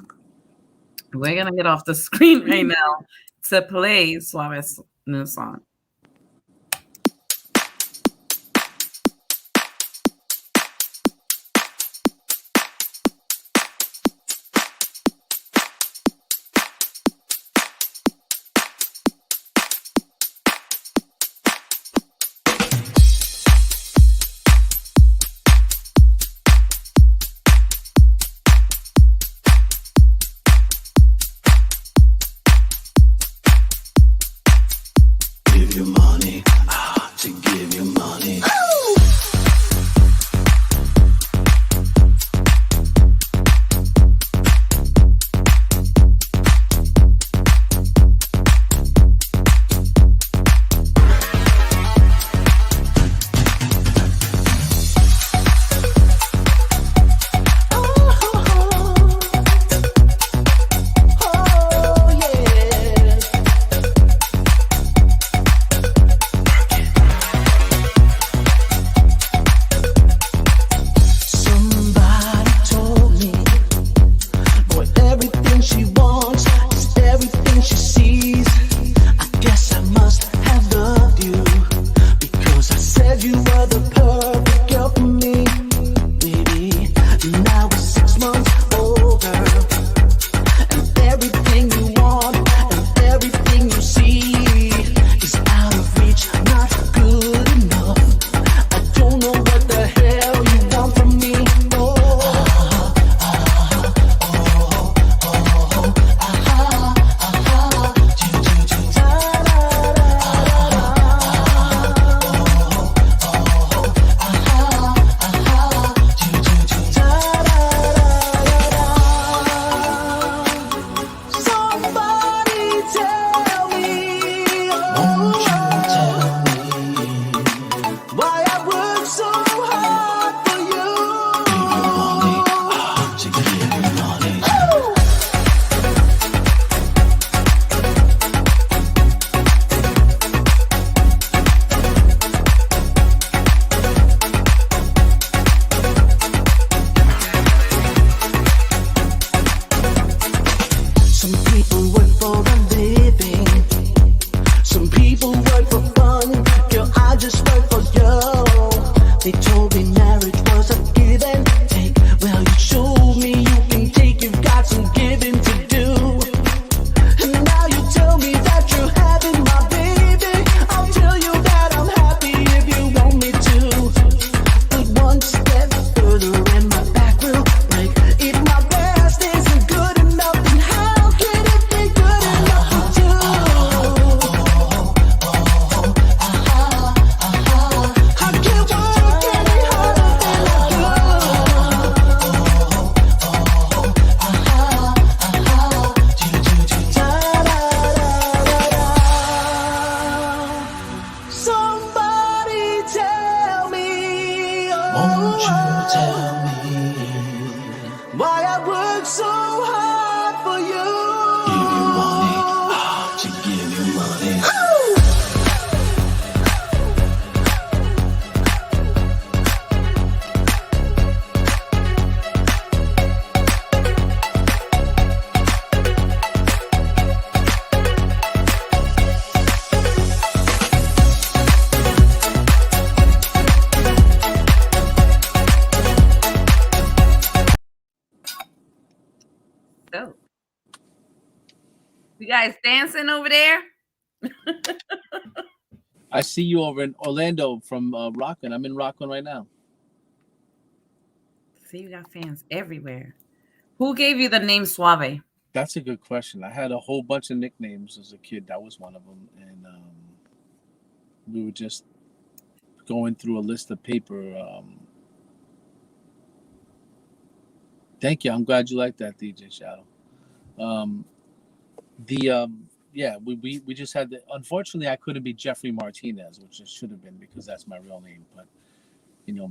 We're gonna get off the screen right now to play Soave's new song. Tell me why I work so hard for you. Give you money, to give you money. So, you guys dancing over there? I see you over in Orlando from Rockland. I'm in Rockland right now. See, you got fans everywhere. Who gave you the name Soave? That's a good question. I had a whole bunch of nicknames as a kid. That was one of them, and we were just going through a list of paper. Thank you. I'm glad you like that, DJ Shadow. Yeah, we just had the. Unfortunately, I couldn't be Jeffrey Martinez, which it should have been because that's my real name. But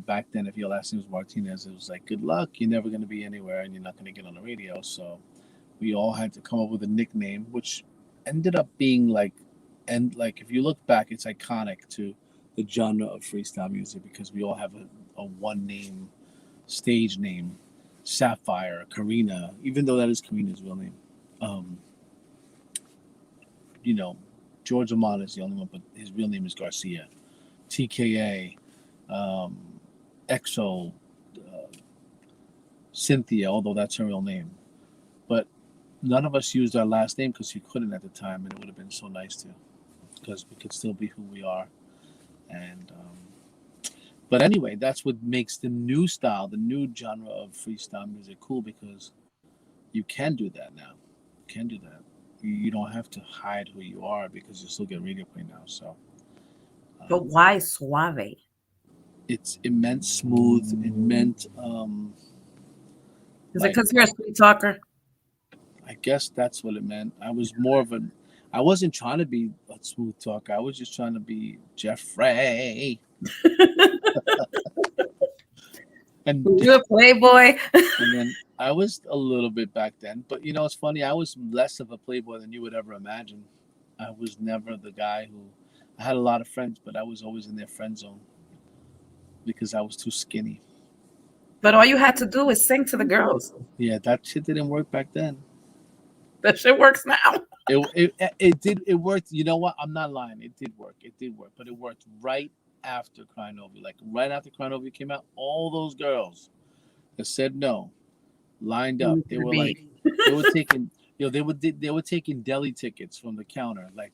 back then, if your last name was Martinez, it was like, good luck. You're never going to be anywhere, and you're not going to get on the radio. So we all had to come up with a nickname, which ended up being like if you look back, it's iconic to the genre of freestyle music because we all have a one name stage name, Sapphire, Karina, even though that is Karina's real name. George Amon is the only one, but his real name is Garcia. TKA, EXO, Cynthia, although that's her real name. But none of us used our last name because we couldn't at the time, and it would have been so nice to, because we could still be who we are. And but anyway, that's what makes the new style, the new genre of freestyle music cool, because you can do that now. You can do that. You don't have to hide who you are because you still get radio play now. So, But why Soave? it meant smooth. It meant Is it because you're a sweet talker? I guess that's what it meant. I was more of I wasn't trying to be a smooth talker. I was just trying to be Jeffrey. And you a playboy? And then I was a little bit back then, but it's funny. I was less of a playboy than you would ever imagine. I was never the guy who. I had a lot of friends, but I was always in their friend zone because I was too skinny. But all you had to do is sing to the girls. Yeah, that shit didn't work back then. That shit works now. It did. It worked. You know what? I'm not lying. It did work. It did work, but it worked right after Crying Over You. Like right after Crying Over You came out, all those girls that said no lined up. They were like, they were taking, they were taking deli tickets from the counter. Like,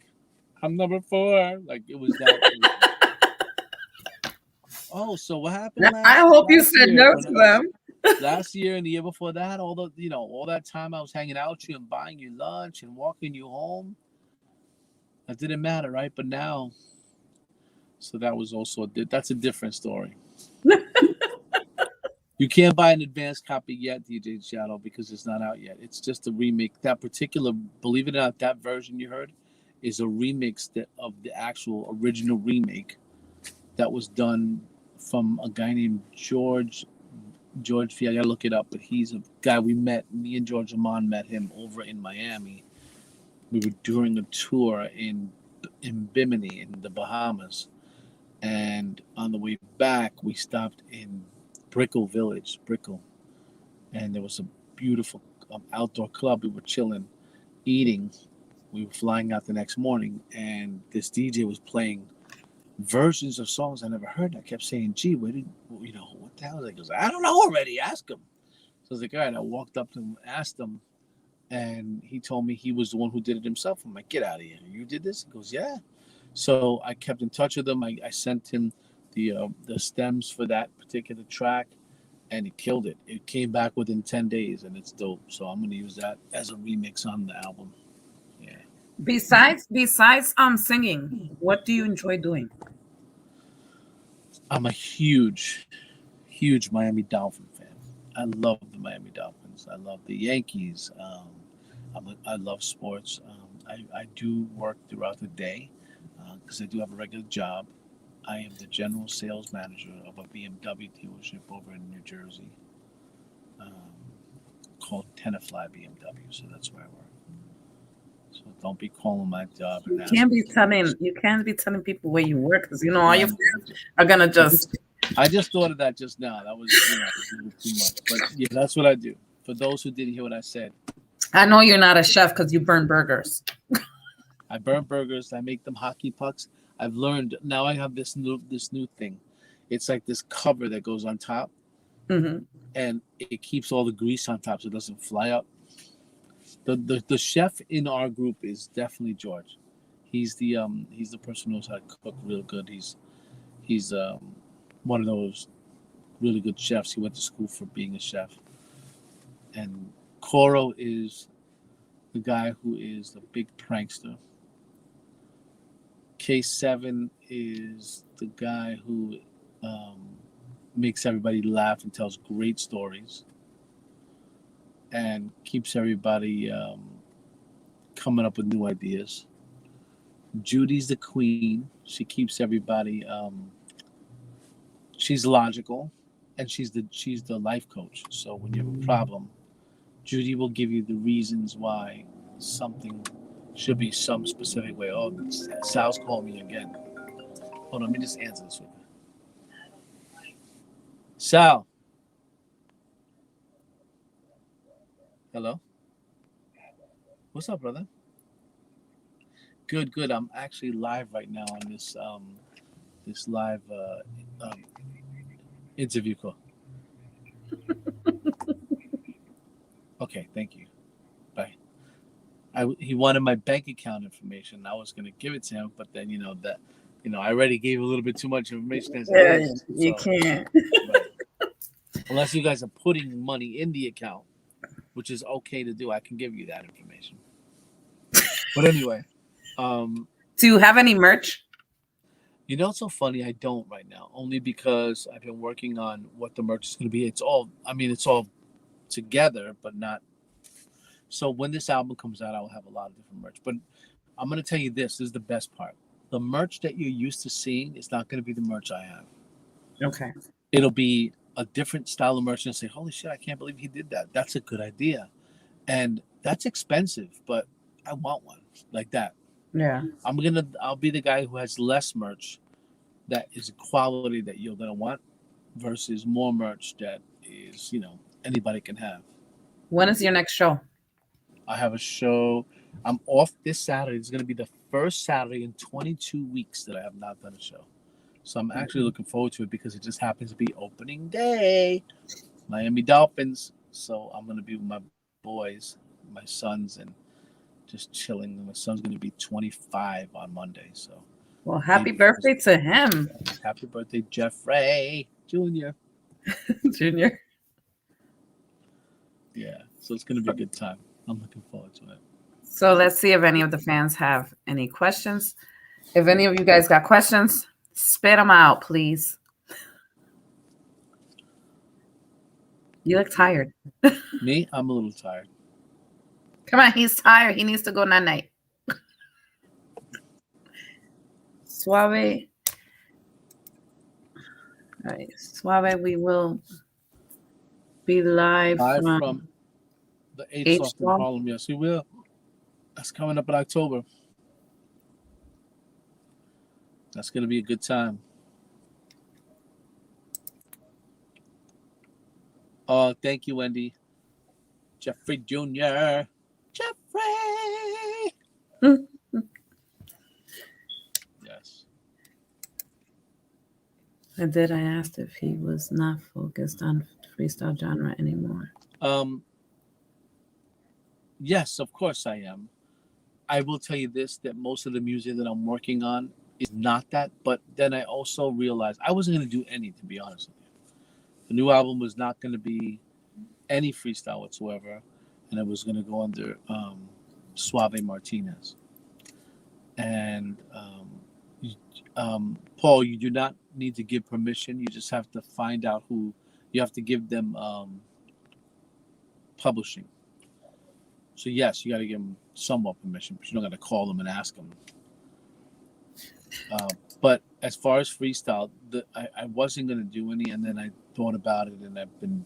I'm number 4. Like it was that. Oh, so what happened? I hope you said no to them. Last year and the year before that, all that time I was hanging out with you and buying you lunch and walking you home. That didn't matter, right? But now, so that was also that's a different story. You can't buy an advanced copy yet, DJ Shadow, because it's not out yet. It's just a remake. That particular, believe it or not, that version you heard is a remix of the actual original remake that was done from a guy named George Fee. I gotta look it up, but he's a guy we met. Me and George Amon met him over in Miami. We were doing a tour in Bimini in the Bahamas, and on the way back, we stopped in Brickell Village, and there was a beautiful outdoor club. We were chilling, eating. We were flying out the next morning, and this DJ was playing versions of songs I never heard. I kept saying, "Gee, what the hell?" He goes, "I don't know already. Ask him." So I was like, "All right." I walked up to him, asked him, and he told me he was the one who did it himself. I'm like, "Get out of here! You did this?" He goes, "Yeah." So I kept in touch with him. I sent him the stems for that particular track, and he killed it. It came back within 10 days, and it's dope. So I'm going to use that as a remix on the album. Yeah. Besides singing, what do you enjoy doing? I'm a huge Miami Dolphin fan. I love the Miami Dolphins. I love the Yankees. I love sports. I do work throughout the day because I do have a regular job. I am the general sales manager of a BMW dealership over in New Jersey, um, called Tenafly BMW. So that's where I work. So don't be calling my job and You can't be telling people where you work because all Yeah, your friends are gonna just. I just thought of that just now. That was a little too much. But yeah, that's what I do. For those who didn't hear what I said, I know you're not a chef because you burn burgers. I burn burgers. I make them hockey pucks. I've learned now. I have this new thing. It's like this cover that goes on top, Hmm. and it keeps all the grease on top so it doesn't fly up. The chef in our group is definitely George. He's the person who knows how to cook real good. He's one of those really good chefs. He went to school for being a chef. And Coro is the guy who is the big prankster. K7 is the guy who um, makes everybody laugh and tells great stories and keeps everybody coming up with new ideas. Judy's the queen. She keeps everybody. She's logical, and she's the life coach. So when you have a problem, Judy will give you the reasons why something should be some specific way. Oh, Sal's calling me again. Hold on, let me just answer this one. Sal. Hello. What's up, brother? Good, good. I'm actually live right now on this live interview call. Okay, thank you. Bye. He wanted my bank account information. I was gonna give it to him, but then I already gave a little bit too much information as it Yeah, is. you So, can't. right. Unless you guys are putting money in the account, which is okay to do, I can give you that information. But anyway, Do you have any merch? it's so funny. I don't right now, only because I've been working on what the merch is going to be. It's all together, but not. So when this album comes out, I will have a lot of different merch. But I'm going to tell you this is the best part. The merch that you're used to seeing is not going to be the merch I have. Okay. It'll be a different style of merch and say, holy shit, I can't believe he did that. That's a good idea. And that's expensive, but I want one like that. Yeah. I'll be the guy who has less merch that is quality that you're going to want versus more merch that is, anybody can have. When is your next show? I have a show. I'm off this Saturday. It's going to be the first Saturday in 22 weeks that I have not done a show. So I'm actually looking forward to it because it just happens to be opening day. Miami Dolphins. So I'm going to be with my boys, my sons, and just chilling. My son's going to be 25 on Monday. So, well, happy birthday to him. Happy birthday, Jeffrey Jr. Junior. Yeah. So it's going to be a good time. I'm looking forward to it. So let's see if any of the fans have any questions. If any of you guys got questions, spit them out, please. You look tired. Me, I'm a little tired. Come on, he's tired. He needs to go night-night. Suave. All right, Suave, we will be live from the 8th Soft in Harlem. Yes, we will. That's coming up in October. That's going to be a good time. Oh, thank you, Wendy. Jeffrey Jr. Jeffrey! Yes. I asked if he was not focused on freestyle genre anymore. Yes, of course I am. I will tell you this, that most of the music that I'm working on is not that, but then I also realized I wasn't going to do any, to be honest with you. The new album was not going to be any freestyle whatsoever, and it was going to go under Soave Martinez. And Paul, you do not need to give permission. You just have to find out who. You have to give them publishing. So yes, you got to give them somewhat permission, but you're not going to call them and ask them. But as far as freestyle, I wasn't gonna do any, and then I thought about it, and I've been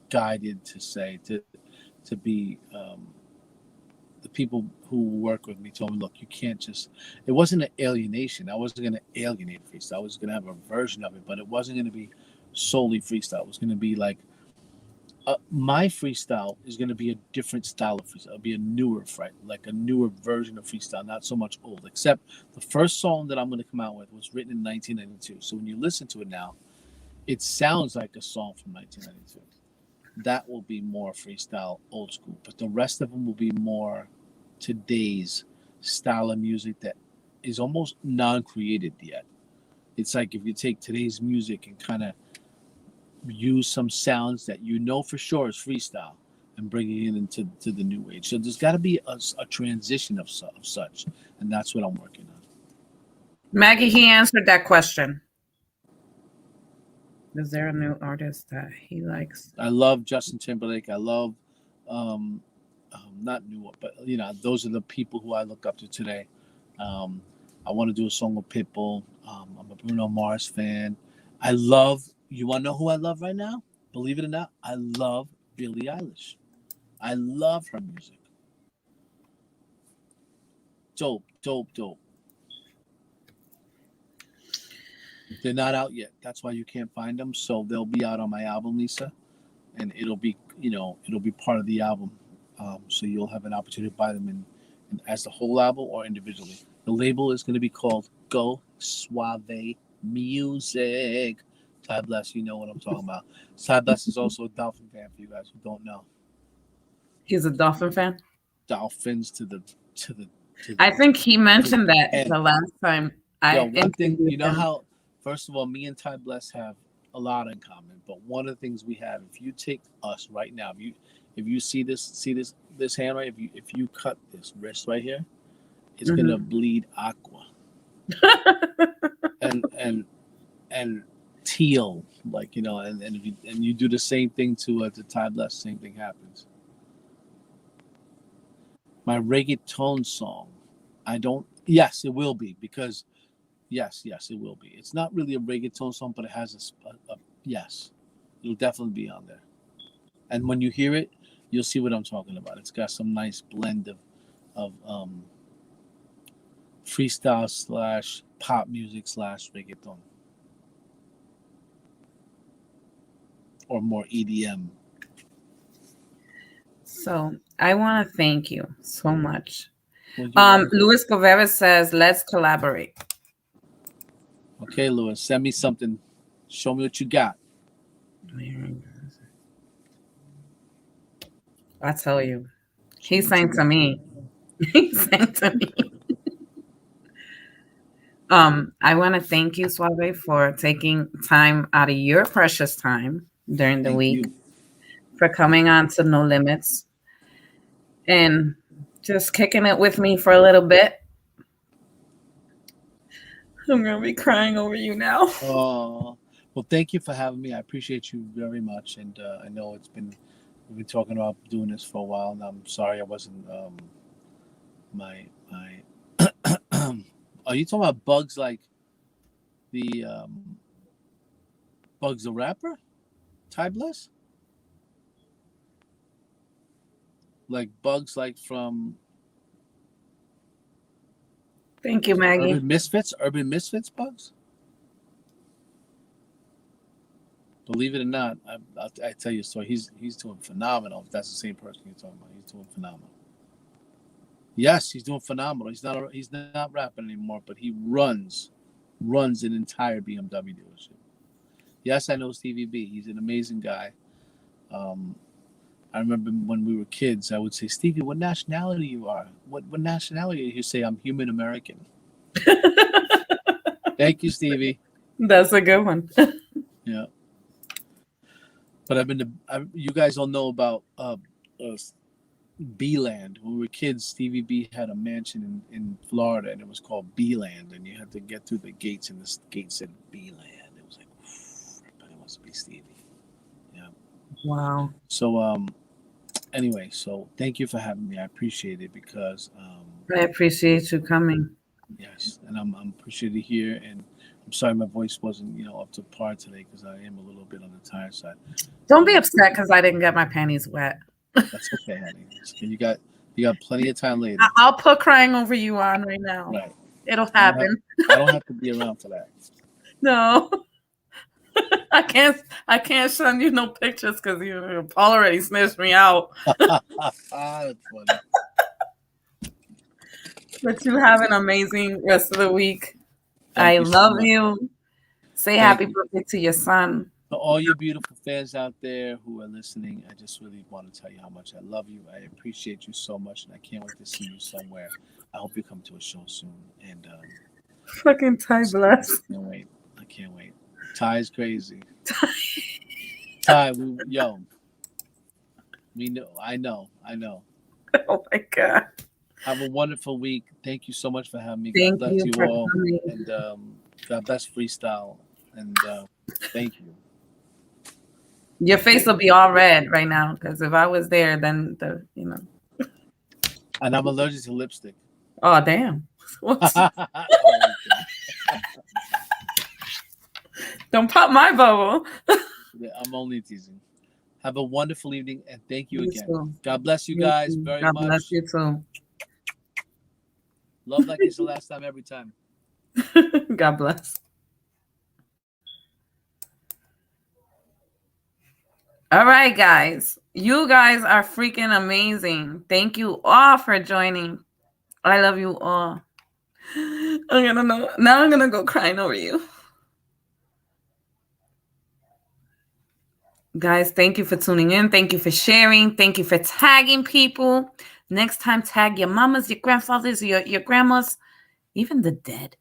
guided to say to be the people who work with me told me, look, you can't just. It wasn't an alienation. I wasn't gonna alienate freestyle. I was gonna have a version of it, but it wasn't gonna be solely freestyle. It was gonna be like my freestyle is going to be a different style of freestyle. It'll be a newer, like a newer version of freestyle, not so much old. Except the first song that I'm going to come out with was written in 1992. So when you listen to it now, it sounds like a song from 1992. That will be more freestyle, old school. But the rest of them will be more today's style of music that is almost non-created yet. It's like if you take today's music and kind of use some sounds that you know for sure is freestyle and bringing it into the new age. So there's got to be a transition of such, and that's what I'm working on. Maggie, he answered that question. Is there a new artist that he likes? I love Justin Timberlake. I love, not new, but those are the people who I look up to today. I want to do a song with Pitbull. I'm a Bruno Mars fan. I love. You want to know who I love right now? Believe it or not, I love Billie Eilish. I love her music. Dope, dope, dope. They're not out yet. That's why you can't find them. So they'll be out on my album, Lisa, and it'll be part of the album. So you'll have an opportunity to buy them in as the whole album or individually. The label is going to be called Go Soave Music. Ty Bless, you know what I'm talking about. Ty Bless is also a Dolphin fan for you guys who don't know. He's a Dolphin fan? Dolphins to the I think he mentioned that the last time I one thing, interviewed you know him. how, first of all, me and Ty Bless have a lot in common, but one of the things we have, if you take us right now, if you see this hand right, if you cut this wrist right here, it's gonna bleed aqua. and teal, like and if you do the same thing to Ty Bless, same thing happens. My reggaeton song, yes, it will be, because yes, it will be. It's not really a reggaeton song, but it has a yes, it'll definitely be on there. And when you hear it, you'll see what I'm talking about. It's got some nice blend of freestyle / pop music / reggaeton. Or more EDM. So I want to thank you so much. Well, Luis Covera says, let's collaborate. Okay, Luis, send me something. Show me what you got. I tell you, he sang to me. He sang to me. I want to thank you, Soave, for taking time out of your precious time during the week, for coming on to No Limits and just kicking it with me for a little bit. I'm going to be crying over you now. Oh, well, thank you for having me. I appreciate you very much. And I know we've been talking about doing this for a while, and I'm sorry I wasn't, my, are you talking about Bugs like the, Bugs the rapper? Ty Bless? Like Bugs like from... Thank you, Maggie. Urban Misfits Bugs? Believe it or not, I tell you a story. He's doing phenomenal. If that's the same person you're talking about, he's doing phenomenal. Yes, he's doing phenomenal. He's not rapping anymore, but he runs an entire BMW dealership. Yes, I know Stevie B. He's an amazing guy. I remember when we were kids, I would say, Stevie, what nationality you are? What nationality? He'd say, I'm human American. Thank you, Stevie. That's a good one. Yeah. But you guys all know about B-Land. When we were kids, Stevie B had a mansion in Florida, and it was called B-Land, and you had to get through the gates, and the gate said B-Land. It was like, everybody wants to be Stevie. Yeah. Wow. So, anyway, so thank you for having me. I appreciate it, because I appreciate you coming. Yes, and I'm appreciative to hear, and I'm sorry my voice wasn't up to par today because I am a little bit on the tired side. Don't be Um, upset because I didn't get my panties wet. that's okay, honey. You got plenty of time later. I'll put crying over you on right now. Right. It'll I don't have happen. I don't have to be around for that. No, I can't. I can't send you no pictures because Paul already snitched me out. That's funny. But you have an amazing rest of the week. Thank I you so love much. you. Say Thank happy you. birthday to your son. To all you beautiful fans out there who are listening, I just really want to tell you how much I love you. I appreciate you so much, and I can't wait to see you somewhere. I hope you come to a show soon. And Fucking Ty bless. I can't wait. I can't wait. Ty is crazy. Ty, we know. I know. Oh my God. Have a wonderful week. Thank you so much for having me. God Thank bless you you for all, coming. and God bless freestyle. And thank you. Your face will be all red right now because if I was there, then And I'm allergic to lipstick. Oh damn. Don't pop my bubble. Yeah, I'm only teasing. Have a wonderful evening, and thank you You again. too. God bless you Thank guys you. very God much. bless you too. Love like it's the last time every time. God bless. All right, guys. You guys are freaking amazing. Thank you all for joining. I love you all. Now I'm gonna go crying over you. Guys, thank you for tuning in. Thank you for sharing. Thank you for tagging people. Next time, tag your mamas, your grandfathers, your grandmas, even the dead.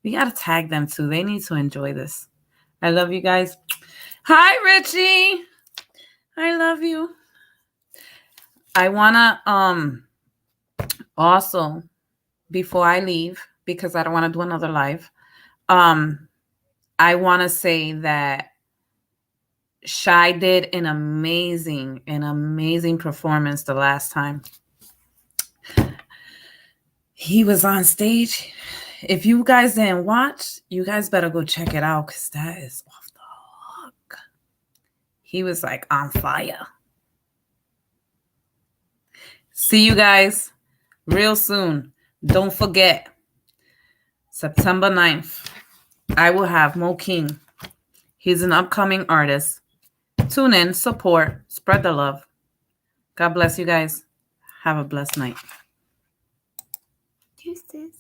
We gotta tag them too. They need to enjoy this. I love you guys. Hi, Richie. I love you. I wanna also, before I leave, because I don't want to do another live, I want to say that Shy did an amazing performance the last time he was on stage. If you guys didn't watch, you guys better go check it out because that is off the hook. He was like on fire. See you guys real soon. Don't forget, September 9th, I will have Mo King. He's an upcoming artist. Tune in, support, spread the love. God bless you guys. Have a blessed night. Deuces.